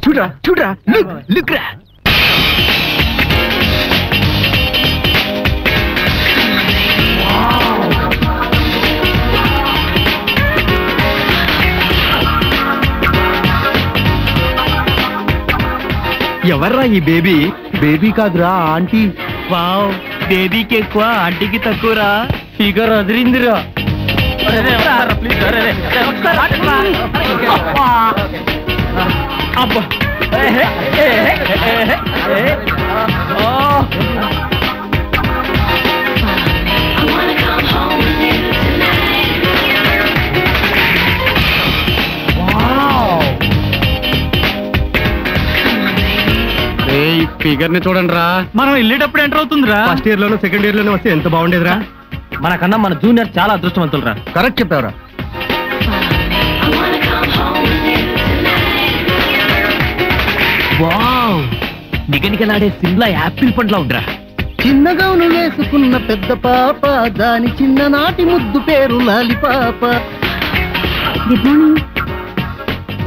చూడరా చూడరా లుక్ రా. ఎవర్రా ఈ బేబీ? బేబీ కాదురా ఆంటీ. వావ్, బేబీకి ఎక్కువ ఆంటీకి తక్కువరా. ఫిగర్ అదిరిందిరా. అబ్బా ఫిగర్ ని చూడండి రా. మనం వెళ్ళేటప్పుడు ఎంటర్ అవుతుందిరా. ఫస్ట్ ఇయర్ లోనూ సెకండ్ ఇయర్ లోనూ వస్తే ఎంత బాగుండేదిరా. మనకన్నా మన జూనియర్ చాలా అదృష్టవంతులురా. కరెక్ట్ చెప్పావురా. వావ్, నిగనిగలాడే సిమ్లా యాపిల్ పండ్లా ఉండరా. చిన్నగా వేసుకున్న పెద్ద పాప, దాని చిన్ననాటి ముద్దు పేరు లాలిపాప. Good morning.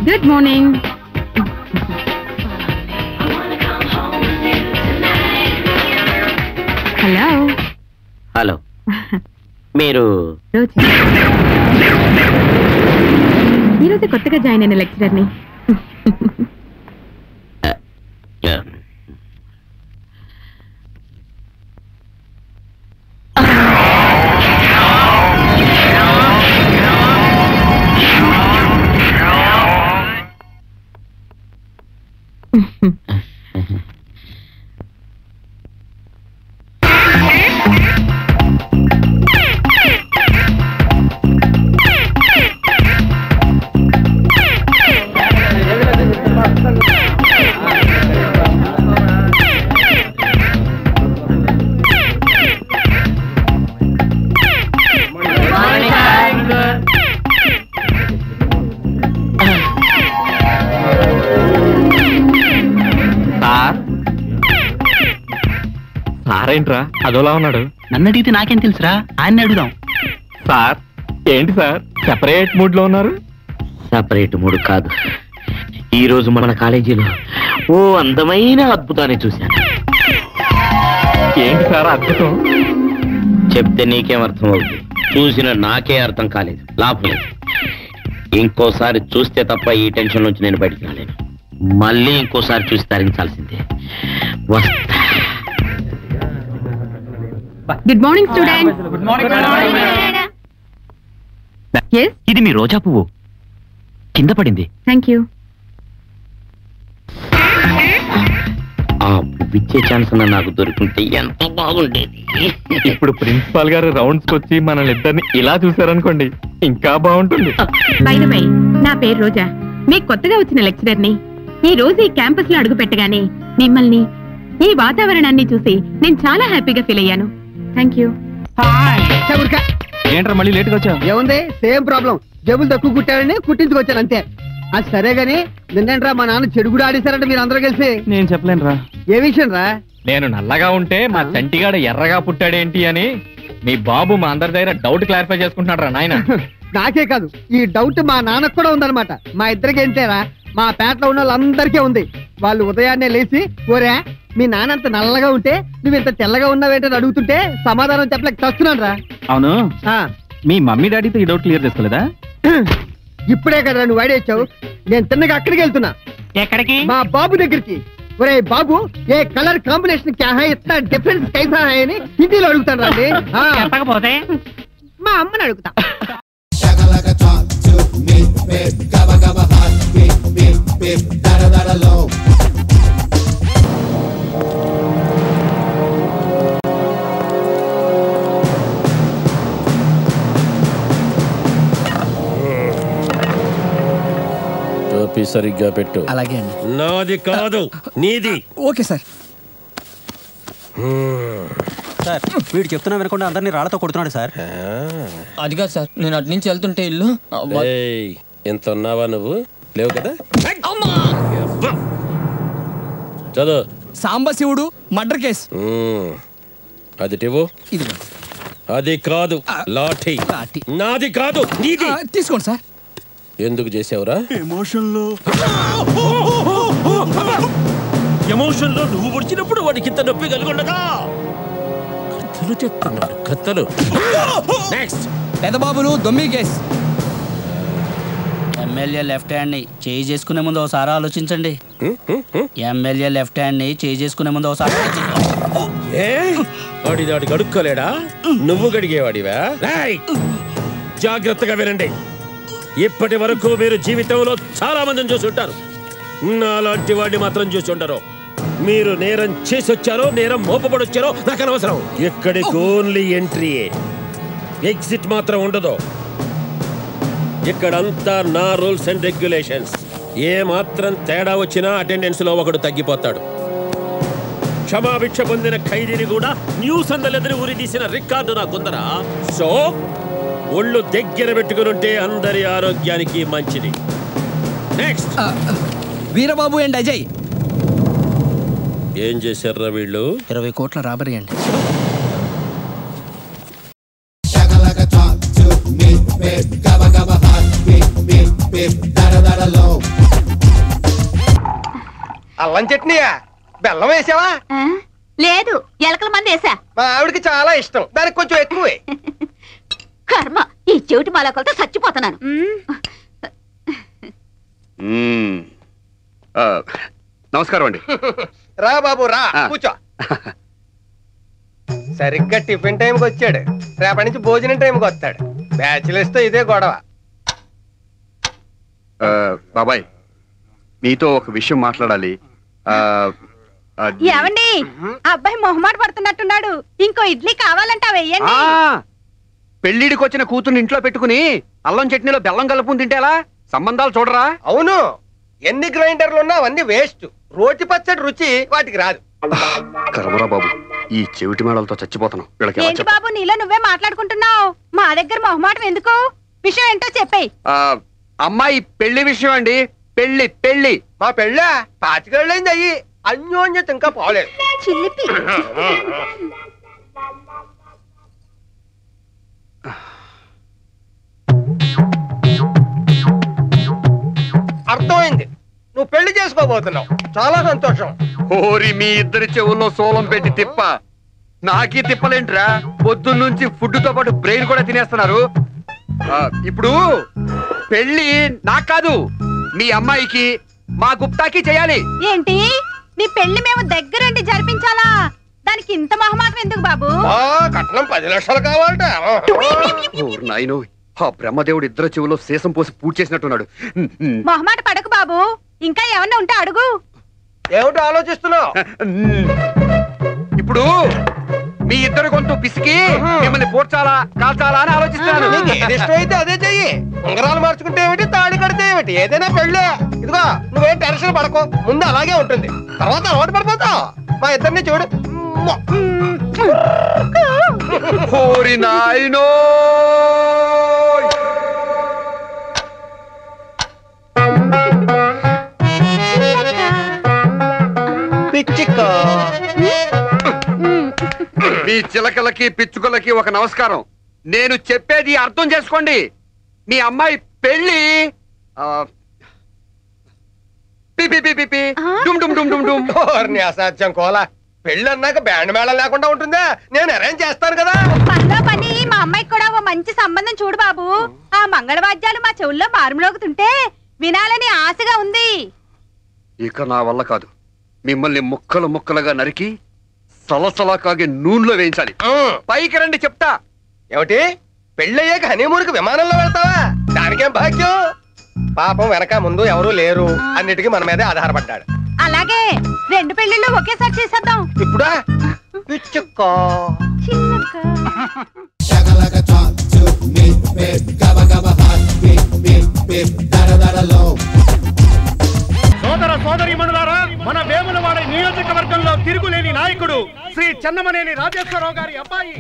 Good morning. Hello. Hello, మీరు ఈరోజు కొత్తగా జాయిన్ అయిన లెక్చరర్ని. సారేంట్రా అదోలా ఉన్నాడు? నన్ను అడిగితే నాకేం తెలుసురా, ఆయన్ని అడుగుదాం. సార్ ఏంటి సార్ సెపరేట్ మూడ్ లో ఉన్నారు? సెపరేట్ మూడ్ కాదు, ఈ రోజు మన కాలేజీలో ఓ అందమైన అద్భుతాన్ని చూశాను. ఏంటి సార్ అద్భుతం? చెప్తే నీకేం అర్థం అవుతుంది, చూసిన నాకే అర్థం కాలేదు, లాభం లేదు. ఇంకోసారి చూస్తే తప్ప ఈ టెన్షన్ నుంచి నేను బయటికి రాలేను. మళ్ళీ ఇంకోసారి చూసి తరించాల్సిందే. వస్తా. Good morning students. Good morning. ఇది మీ రోజా పువ్వు, కింద పడింది. Thank you. ఆ పువ్విచ్చే ఛాన్స్ నాకు దొరుకుంటే ఎంత బాగుండేది. ఇప్పుడు ప్రిన్సిపాల్ గారు రౌండ్స్ వచ్చి మనల్ని ఇద్దరిని ఇలా చూసారనుకోండి, ఇంకా బాగుంటుంది. బై ద వే, నా పేరు రోజా, మీకు కొత్తగా వచ్చిన లెక్చరర్ని. ఈ రోజు ఈ క్యాంపస్ లో అడుగు పెట్టగానే మిమ్మల్ని, ఈ వాతావరణాన్ని చూసి నేను చాలా హ్యాపీగా ఫీల్ అయ్యాను. Thank you. ఏంట్రా మళ్ళీ లేట్గా వచ్చావు? ఏముంది, సేమ్ ప్రాబ్లం. జబ్బులు తక్కువ కుట్టారని కుట్టించుకొచ్చాను అంతే. అది సరే గాని నిన్నేంట్రా మా నాన్న చెడు కూడా ఆడేశారంటే మీరు అందరూ కలిసి? నేను చెప్పలేనురా. ఏ విషయం రా? నేను నల్లగా ఉంటే మా చంటిగాడు ఎర్రగా పుట్టాడేంటి అని మీ బాబు మా అందరి దగ్గర డౌట్ క్లారిఫై చేసుకుంటున్నాడు రా నాయన. నాకే కాదు, ఈ డౌట్ మా నాన్నకు కూడా ఉందన్నమాట. మా ఇద్దరికి ఏంటేరా, మా పేటలో ఉన్న వాళ్ళందరికీ ఉంది. వాళ్ళు ఉదయాన్నే లేచి, ఓరే మీ నాన్న అంత నల్లగా ఉంటే నువ్వు ఇంత తెల్లగా ఉన్నావేంటని అడుగుతుంటే సమాధానం చెప్పలేక చస్తున్నాను రా. అవును, మీ మమ్మీ డాడీతో ఈ డౌట్ క్లియర్ చేసుకోలేదా? ఇప్పుడే కదా నువ్వు ఐడియా ఇచ్చావు. నేను తిన్నగా అక్కడికి వెళ్తున్నా. ఎక్కడికి? మా బాబు దగ్గరికి. ఒరే బాబు, ఏ కలర్ కాంబినేషన్ క్యా హై, ఇतना డిఫరెన్స్ కైసా హై అని హిందీలో అడుగుతాను రండి. చెప్పకపోతే మా అమ్మని అడుగుతా. టోపీ సరిగ్గా పెట్టు. అలాగే అండి. నాది కాదు, నీది. Okay sir. సార్ వీడు చెప్తున్నా వినకుండా అందరినీ రాళ్లతో కొడుతున్నాడు సార్. అది కాదు సార్, నేను అటు నుంచి వెళ్తుంటే ఇల్లు. ఎంత ఉన్నావా నువ్వు? లేవు కదా. చదువు. Sambasivudu murder case. అది టివు. ఇది అది కాదు, లాఠీ. నాది కాదు, నీది. తీసుకోండి సార్. ఎందుకు చేసావురా? ఎమోషన్లో నువ్వు పొడిచినప్పుడు వాడికి ఇంత నొప్పి కలుగుండగా కత్తలు చెప్తున్నాడు కత్తలు. నెక్స్ట్ పెదబాబులు దొమ్మి కేస్. ఎమ్మెల్యే లెఫ్ట్ హ్యాండ్ ని చేయి చేసుకునే ముందు ఒకసారి ఆలోచించండి. ఎమ్మెల్యే లెఫ్ట్ హ్యాండ్ ని చేయి చేసుకునే ముందు ఒకసారి వాడి గడుక్కోలేడా? నువ్వు గడిగేవాడివా? జాగ్రత్తగా వినండి. ఇప్పటి వరకు మీరు జీవితంలో చాలా మందిని చూసి ఉంటారు, నాలాంటి వాడిని మాత్రం చూసి ఉంటారు. మీరు నేరం చేసి వచ్చారో నేరం మోపబడొచ్చారో నాకు అనవసరం. ఇక్కడికి ఓన్లీ ఎంట్రీ, ఎగ్జిట్ మాత్రం ఉండదు. ఇక్కడంతా నా రూల్స్ అండ్ రెగ్యులేషన్స్. ఏ మాత్రం తేడా వచ్చినా అటెండెన్స్ లో ఒకడు తగ్గిపోతాడు. క్షమాభిక్ష పొందిన ఖైదీని కూడా న్యూస్ అందలెదిరి ఊరి తీసిన రికార్డు నాకుందరా. సో ఒళ్ళు దగ్గర పెట్టుకుని అందరి ఆరోగ్యానికి మంచిది. Next Veerababu and Ajay. ఏం చేశారా వీళ్ళు? 20 కోట్ల రాబరీ అండి. అల్లం చట్నీయా? బెల్లం వేసావా? లేదు, ఎలకల మంది వేసా. మా ఆవిడకి చాలా ఇష్టం, దానికి కొంచెం ఎక్కువే. కర్మ, ఈ చెవిటి మాలకలతో చచ్చిపోతున్నాను. నమస్కారం అండి. రా బాబు రా, కూర్చో. సరిగ్గా టిఫిన్ టైంకి వచ్చాడు, రేపటి నుంచి భోజనం టైంకి వస్తాడు. బ్యాచిలర్స్ తో ఇదే గొడవ. బాబాయ్, మీతో ఒక విషయం మాట్లాడాలి. ఏమండి, అబ్బాయి మొహమాట పడుతున్నట్టున్నాడు. ఇంకో ఇడ్లీ కావాలంటే వెయ్యండి. పెళ్లిడికి వచ్చిన కూతుర్ని ఇంట్లో పెట్టుకుని అల్లం చట్నీలో బెల్లం కలుపుని తింటేలా? సంబంధాలు చూడరా? అవును, ఎన్ని గ్రైండర్లు ఉన్నా అవన్నీ వేస్ట్. రోటి పచ్చడి రుచి వాటికి రాదు. కరవరా బాబు, ఈ చెవిటి మేడలతో చచ్చిపోతున్నాం. ఏంటి బాబు, నీలో నువ్వే మాట్లాడుకుంటున్నావు? మా దగ్గర మొహమాటం ఎందుకు? విషయం ఏంటో చెప్పేయ్. అమ్మాయి పెళ్లి విషయం అండి. పెళ్లి పెళ్లి మా పెళ్ళ 25 ఏళ్ళైంది. అయ్యి అన్యోన్యత ఇంకా పోలేదు. చిల్లిపి. అర్థమైంది, నువ్వు పెళ్లి చేసుకోబోతున్నావు. చాలా సంతోషం. ఓరి మీ ఇద్దరి చెవుల్లో సోలం పెట్టి తిప్ప. నాకీ తిప్పలేంట్రా? పొద్దున్నుంచి ఫుడ్ తో పాటు బ్రెయిన్ కూడా తినేస్తున్నారు. ఇప్పుడు పెళ్లి నాకు కాదు, మీ అమ్మాయికి, మా గుప్తాకి చేయాలి. ఏంటి, నీ పెళ్లి మేము దగ్గరుండి జరిపించాలా? దానికి ఇంత మొహమాటం ఎందుకు బాబు? కట్నం 10 లక్షలు కావాలట. నాయనో, ఆ బ్రహ్మదేవుడు ఇద్దరు చెవులో శేషం పోసి పూర్తి చేసినట్టున్నాడు. మొహమాట పడకు బాబు, ఇంకా ఏమన్నా ఉంటే అడుగు. ఏమిటో ఆలోచిస్తున్నావు? ఇప్పుడు మీ ఇద్దరు గొంతు పిసికి మిమ్మల్ని పోడ్చాలా కాల్చాలా అని ఆలోచిస్తున్నాను. నీకు ఏది ఇష్టమైతే అదే చెయ్యి. ఉంగరాలు మార్చుకుంటే ఏమిటి, తాళి కడితే ఏమిటి, ఏదైనా పెళ్ళే. ఇదిగో నువ్వేం టెన్షన్ పడకు, ముందు అలాగే ఉంటుంది, తర్వాత అలవాటు పడిపోతావు. మా ఇద్దరిని చూడు. ఓరి నాయనో, మీ చిలకలకి పిచ్చుకలకి ఒక నమస్కారం. నేను చెప్పేది అర్థం చేసుకోండి. మీ అమ్మాయి పెళ్లి అసాధ్యం కోలా. పెళ్లి అన్నాక బ్యాండ్ మేళం లేకుండా ఉంటుందా? నేను అరేంజ్ చేస్తాను కదా. పనిలో పని మా అమ్మాయికి కూడా ఓ మంచి సంబంధం చూడు బాబు. ఆ మంగళవాద్యాలు మా చెవుల్లో మారుమోగుతుంటే వినాలని ఆశగా ఉంది. ఇక నా వల్ల కాదు. మిమ్మల్ని ముక్కలు ముక్కలుగా నరికి సలసలా కాగే నూనెలో వేయించాలి. పైకి రండి చెప్తా. ఏమిటి, పెళ్ళయ్యాక హనీమూన్కి విమానంలో వెళ్తావా? దానికేం భాగ్యం. పాపం వెనక ముందు ఎవరూ లేరు, అన్నిటికీ మన మీదే ఆధారపడ్డాడు. అలాగే 2 పెళ్లిళ్ళు ఒకేసారి చేసేద్దాం. ఇప్పుడా? పిచ్చుక్క. సోదర సోదరీమణులారా, మన వేములవాడ నియోజకవర్గంలో తిరుగులేని నాయకుడు శ్రీ చెన్నమనేని రాజేశ్వరరావు గారి అబ్బాయి.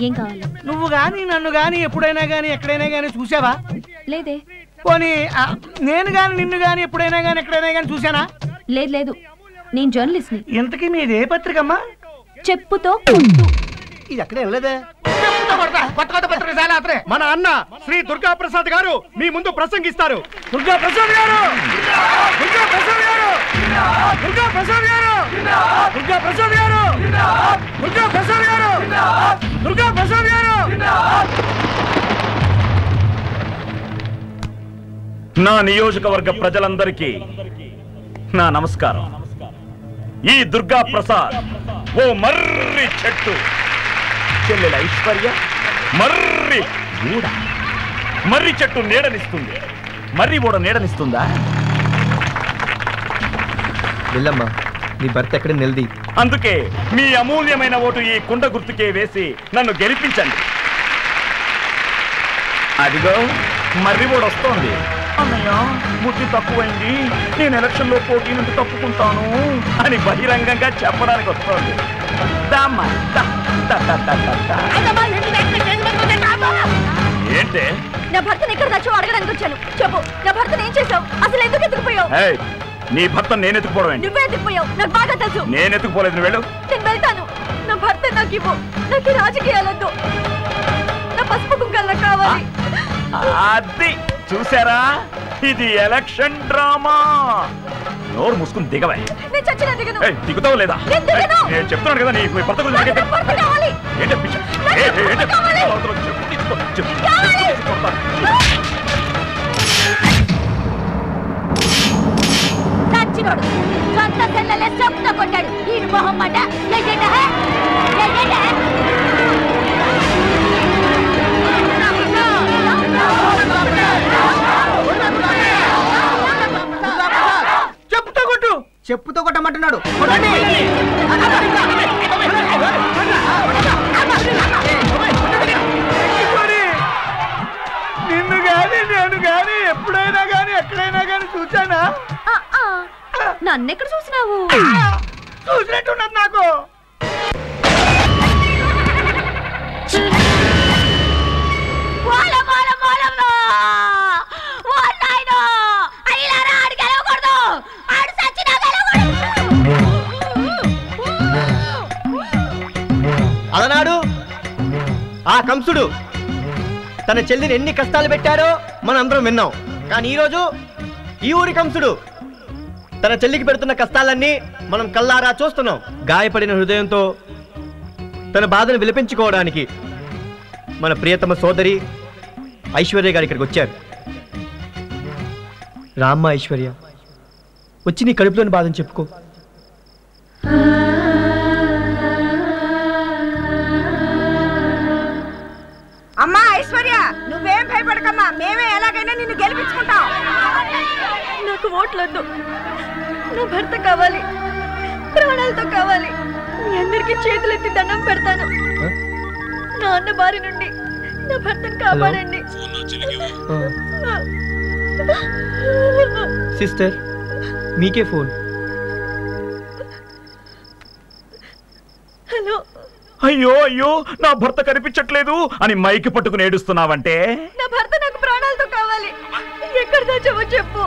ఏం కావాలి? నువ్వు గాని నన్ను గాని ఎప్పుడైనా గాని ఎక్కడైనా గాని చూసావా? లేదే. పోనీ నేను గాని నిన్ను గాని ఎప్పుడైనా గాని ఎక్కడైనా గాని చూసానా? లేదు లేదు, నేను జర్నలిస్ట్ ని. ఇంతకీ మీది ఏ పత్రికమ్మా? చెప్పుతో. ఇది ఎక్కడ వెళ్ళలేదే. కొత్త మన అన్న శ్రీ దుర్గా ప్రసాద్ గారు మీ ముందు ప్రసంగిస్తారు. దుర్గా ప్రసాద్ గారు, దుర్గా ప్రసాద్ గారు, దుర్గా ప్రసాద్ గారు, దుర్గా ప్రసాద్ గారు, దుర్గా ప్రసాద్ గారు, దుర్గా ప్రసాద్ గారు. నా నియోజకవర్గ ప్రజలందరికీ నా నమస్కారం. ఈ దుర్గా ప్రసాద్ ఓ మర్రి చెట్టు, చెల్లెల ఐశ్వర్య మర్రి ఊడ. మర్రి చెట్టు నీడనిస్తుంది, మర్రి ఊడ నీడనిస్తుందా? వెళ్ళమ్మా, నీ భర్త ఎక్కడ నిలది. అందుకే మీ అమూల్యమైన ఓటు ఈ కుండ గుర్తుకే వేసి నన్ను గెలిపించండి. అదిగో మర్రి ఊడ వస్తోంది. అన్నయ్య, బుద్ధి తక్కువైంది, నేను ఎలక్షన్ లో పోటీ నుండి తప్పుకుంటాను అని బహిరంగంగా చెప్పడానికి వస్తోంది. ఏంటే? నా భర్తను ఎక్కడ తెచ్చో అడగడానికి వచ్చాను. చెప్పు, నా భర్తను ఏం చేసావు? అసలు ఎందుకు ఎత్తుకుపోయావు? నీ భర్త నేను ఎత్తుకుపోవడం ఏంటి? నువ్వే ఎత్తుకుపోయావు, నాకు బాగా తెలుసు. నేను ఎత్తుకుపోలేదు, వెళ్ళు. నేను వెళ్తాను. నా భర్త నాకు ఇవ్వు. నాకు రాజకీయాలొద్దు, నా పసుపు కుంకాలు కావాలి. అది చూసారా, ఇది ఎలక్షన్ డ్రామా. నోరు మూసుకుని దిగవే. నేను చచ్చినా దిగను. దిగుతావు లేదా? నేను చెప్తున్నాను కదా, నీ భర్త గురించి ఏంటి పిచ్చి? చచ్చినోడు సొంత సెల్లలే చెప్తా కొట్టాడు. ఈ మొహం మాట చెప్పుతో కొట్టు. చెప్పుతో కొట్టమంటున్నాడు. నిన్ను గాని నేను గాని ఎప్పుడైనా గాని ఎక్కడైనా గాని చూసానా? నన్నెక్కడ చూసినావు? చూసినట్టున్నది నాకు. అలనాడు ఆ కంసుడు తన చెల్లిని ఎన్ని కష్టాలు పెట్టారో మనం అందరం విన్నాం. కానీ ఈరోజు ఈ ఊరి కంసుడు తన చెల్లికి పెడుతున్న కష్టాలన్నీ మనం కల్లారా చూస్తున్నాం. గాయపడిన హృదయంతో తన బాధను విలపించుకోవడానికి మన ప్రియతమ సోదరి ఐశ్వర్య గారు ఇక్కడికి వచ్చారు. రామ్మ ఐశ్వర్య, వచ్చి నీ కడుపులోని బాధను చెప్పుకో. అమ్మా ఐశ్వర్య, నువ్వేం భయపడకమ్మా, మేమే ఎలాగైనా నిన్ను గెలిపించుకుంటాం. నాకు ఓట్లొద్దు, నా భర్త కావాలి, ప్రాణాలతో కావాలి. మీ అందరికీ చేతులెత్తి దండం పెడతాను. నా అన్న బారి నుండి నా భర్తను కాపాడండి. సిస్టర్, మీకే ఫోన్. హలో. అయ్యో అయ్యో, నా భర్త కనిపించట్లేదు అని మైకి పట్టుకుని ఏడుస్తున్నావంటే? నా భర్త నాకు ప్రాణాలతో కావాలి. ఎక్కడ దాచావో చెప్పు.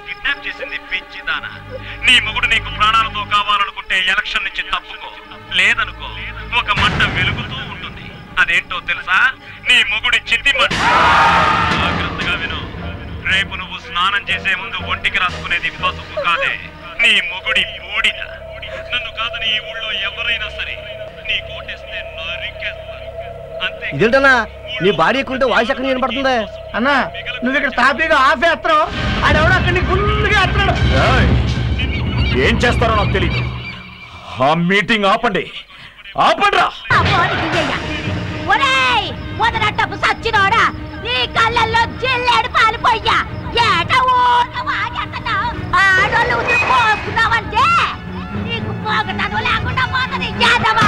కిడ్నాప్ చేసింది పిచ్చిదానా. నీ మొగుడు నీకు ప్రాణాలతో కావాలనుకుంటే ఎలక్షన్ నుంచి తప్పుకో, లేదనుకో ఒక మంట వెలుగుతూ ఉంటుంది. అదేంటో తెలుసా? నీ మొగుడి చిత్తి మంట. జాగ్రత్తగా విను. రేపు నువ్వు స్నానం చేసే ముందు ఒంటికి రాసుకునేది పసుపు కాదే, నీ మొగుడి బూడిద. నన్ను కాదని ఈ ఊళ్ళో ఎవరైనా సరే నీ కోటేస్తే నరికేస్తారు. అంతే. ఇదేంటన్నా నీ భార్య ఎక్కుంటే వాయిస్ ఎక్కడ వినపడుతుంది? అన్నా, నువ్వు ఇక్కడ తాపీగా ఆఫ్ వేస్తావు, ఆడెవడో అక్కడిని ఫుల్గా వేస్తున్నాడు. ఏం చేస్తారో నాకు తెలియదు. ఆ మీటింగ్ ఆపండి, ఆపండ్రా. వదనట్టపు సచ్చినోడా, నీ కళ్ళల్లో జిల్లేడు పాలు పోయ్యా. ఏట ఆడోళ్ళు పోస్తున్నావంటే నీకు పోగటాను లేకుండా పోతుంది. యాదవా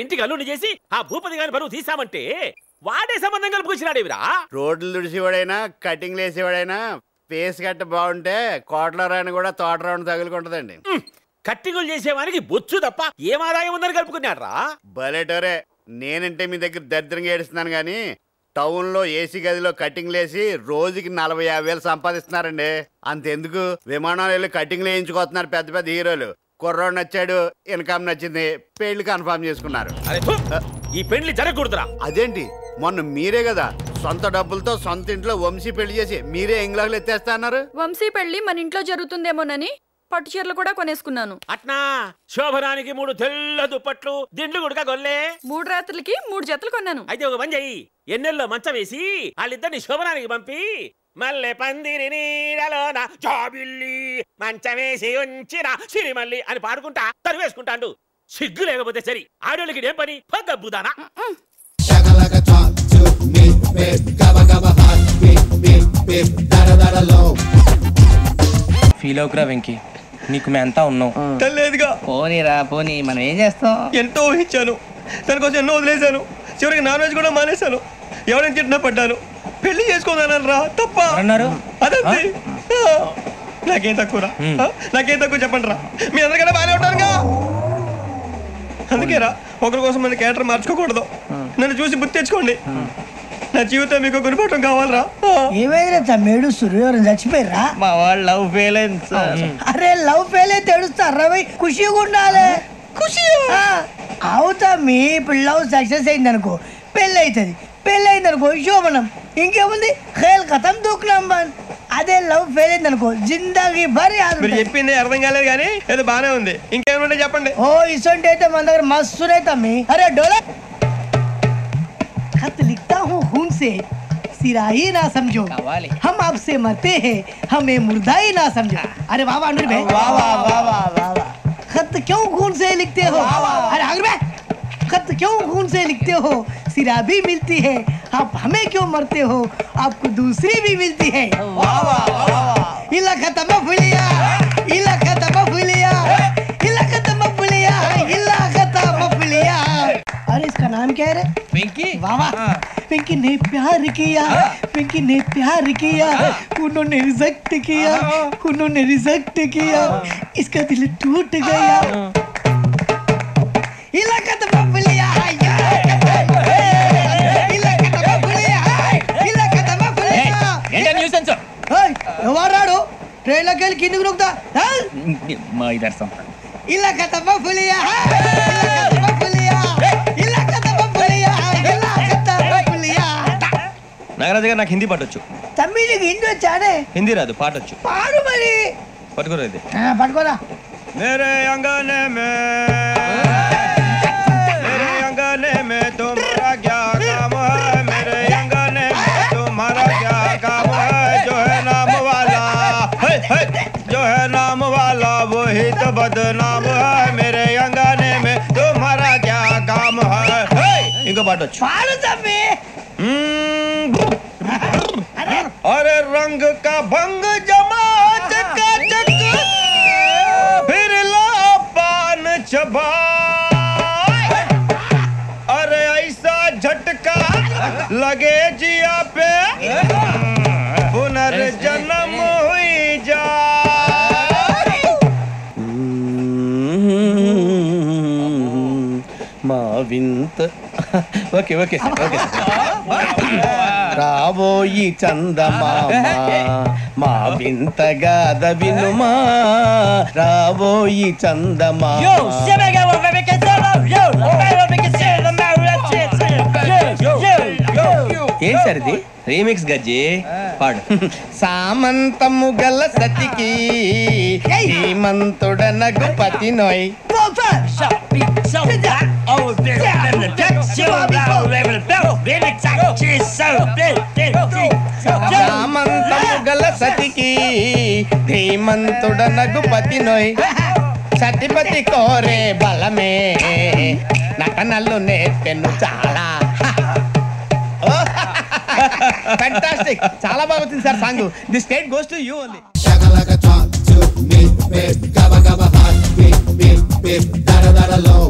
ఇంటికి అల్లుని చేసి ఆ భూపతి గారి బరువు తీసామంటే వాడే సంబంధం కలుపుకొచ్చినాడేవిరా. రోడ్లు తుడిసేవాడైనా కటింగ్లు వేసేవాడైనా ఫేస్ కట్ట బాగుంటే కోట్ల రాని కూడా తోట రాని తగులుకుంటదండి. కట్టింగులు చేసేవానికి బొచ్చు తప్ప ఏం ఆదాయం ఉందని కలుపుకున్నాడ్రా. భలేటోరే, నేనంటే మీ దగ్గర దరిద్రంగా ఏడుస్తున్నాను గానీ టౌన్ లో ఏసీ గదిలో కటింగ్లు వేసి రోజుకి 40-50 సంపాదిస్తున్నారండి. అంతెందుకు విమానాలు వెళ్ళి కటింగ్లు వేయించుకోతున్నారు పెద్ద పెద్ద హీరోలు. కుర్రోడు నచ్చాడు, ఇన్కమ్ నచ్చింది, పెళ్లి కన్ఫర్మ్ చేసుకున్నారు. ఈ పెళ్లి జరగకూడదురా. అదేంటి, మొన్న మీరే కదా సొంత డబ్బులతో సొంత ఇంట్లో వంశీ పెళ్లి చేసి మీరే ఇంగ్లాండ్లో ఎత్తేస్తా అన్నారు. వంశీ పెళ్లి మన ఇంట్లో జరుగుతుందేమోనని పట్టు చీరలు కూడా కొనేసుకున్నాను. అట్నా శోభనానికి 3 తెల్ల దుప్పట్లు, దిండ్లు గుడక గొల్లే. 3 రాత్రులకి 3 జతలు కొన్నాను. అయితే ఒక పని చెయ్యి, ఎన్నెల్లో మంచం వేసి వాళ్ళిద్దరిని శోభనానికి పంపి మల్లె పందిరి నీడలోన జాబిల్లి మంచమేసి ఉంచిన సిరిమల్లి అని పాడుకుంటా తరివేసుకుంటాండు. సిగ్గు లేకపోతే సరి, ఆడోళ్ళకి ఏం పని పద్దబ్బుదానా. ఫీల్ అవుకురా వెంకీ, నీకు మేమంతా ఉన్నాం. తెలియదుగా. పోనీరా పోనీ, మనం ఏం చేస్తాం. ఎంతో ఊహించాను, దానికోసం ఎన్నో వదిలేశాను. చివరికి నాన్ వెజ్ కూడా మానేశాను. ఎవరైనా తిట్టినా పడ్డాను. పెళ్లి చేసుకోదానని రా తప్ప అన్నారు. అదంతే. నాకేం తక్కువరా, నాకేం తక్కువ చెప్పండి రా. మీ అందరికన్నా బాగానే ఉంటారుగా. అందుకే రా, ఒకరి కోసం మన క్యారెక్టర్ మార్చుకోకూడదు. నన్ను చూసి గుర్తు తెచ్చుకోండి. నా జీవితం మీకు గురిపటం కావాలరా. ఏమైనా తమ్మేడు సూర్యవరం చచ్చిపోయిరా. మా వాళ్ళు లవ్ ఫెయిల్ అయింది. అరే లవ్ ఫెయిల్ అయితే ఏడుస్తారా? ఖుషిగా ఉండాలి. ఖుషి అవుతా. మీ ఇప్పుడు లవ్ సక్సెస్ అయింది అనుకో, పెళ్ళి అవుతుంది. పెళ్ళి అయింది అనుకో శోభనం. ఇంకేముంది, ఖేల్ కథం దూకునాం బాన్. అదే లవ్ ఫెయిల్ అయింది అనుకో జిందాగీ భారీ. మీరు చెప్పింది అర్థం కాలేదు కానీ ఏదో బానే ఉంది. ఇంకేమైనా చెప్పండి. ఓ ఇసొంటి అయితే మన దగ్గర మస్తునే తమ్మి. అరే డోలా खत लिखता हूँ खून से, सिरा ही ना समझो, हम आपसे मरते हैं, हमें मुर्दा ही ना समझो. अरे वाह वाह अनुर भाई, वाह वाह वाह वाह वाह. खत क्यों खून से लिखते हो? अरे अनुर भाई, खत क्यों खून से लिखते हो? सिरा भी मिलती है, आप हमें क्यों मरते हो? आपको दूसरी भी मिलती है. वाह वाह वाह. इला खत्म फुलिया, इला खत्म फुलिया, इला खत्म फुलिया, इला खत्म फुलिया. अरे इसका नाम क्या है रे? पिंकी. वाह वाह. पिंकी ने प्यार किया, पिंकी ने प्यार किया, उन्होंने रिजेक्ट किया, उन्होंने रिजेक्ट किया, इसका दिल टूट गया. इलाका तो बबलिया, इलाका तो बबलिया, इलाका तो बबलिया. ఏంటా న్యూసెన్స్? ఎవరాడు ట్రైన్ లోకి వెళ్ళి కిందికి నొక్కుతా. మా ఇదర్సం ఇలాకా तो बबलिया, इलाका तो बबलिया, इलाका तो बबलिया, इलाका तो बबलिया. నాగరాజు గారు, నాకు హిందీ పాటొచ్చు. తమ్మి నీకు హిందీ వచ్చానే? హిందీ రాదు, పాటొచ్చు. పాడు మరి. పట్టుకోరా ఇది. పట్టుకోరా. मेरे अंगने में, मेरे अंगने में तुम्हारा क्या काम है? मेरे अंगने में तुम्हारा क्या काम है? जो है नाम वाला, जो है नाम वाला वही तो बदनाम है. मेरे अंगने में तुम्हारा क्या काम है? इनको पाटो. पाड़ो तम्मी. अरे रंग का भंग जमा चकाचक, फिर ला पान चबा. अरे ऐसा झटका लगे जिया पे, पुनर्जन्म हुई जा. మా వింత. Okay okay okay. రాబోయి చందమామ మా వింతగాథ వినుమా, రాబోయి చందమామ. ఏం సార్ ఇది? రీమిక్స్ గజ్జి పాడు. సామంతము గల సతికి శ్రీమంతుడనగు పతి నోయ్. సామంతము గల సతికి ధీమంతుడనగు పతి నోయ్. సతిపతి కోరే బలమే నటనలు నేర్పెను చాలా. ఫ్యాంటాస్టిక్, చాలా బాగా వచ్చింది sir song. The state goes to you only. Gabba gabba hot, beep beep beep, dada dada low.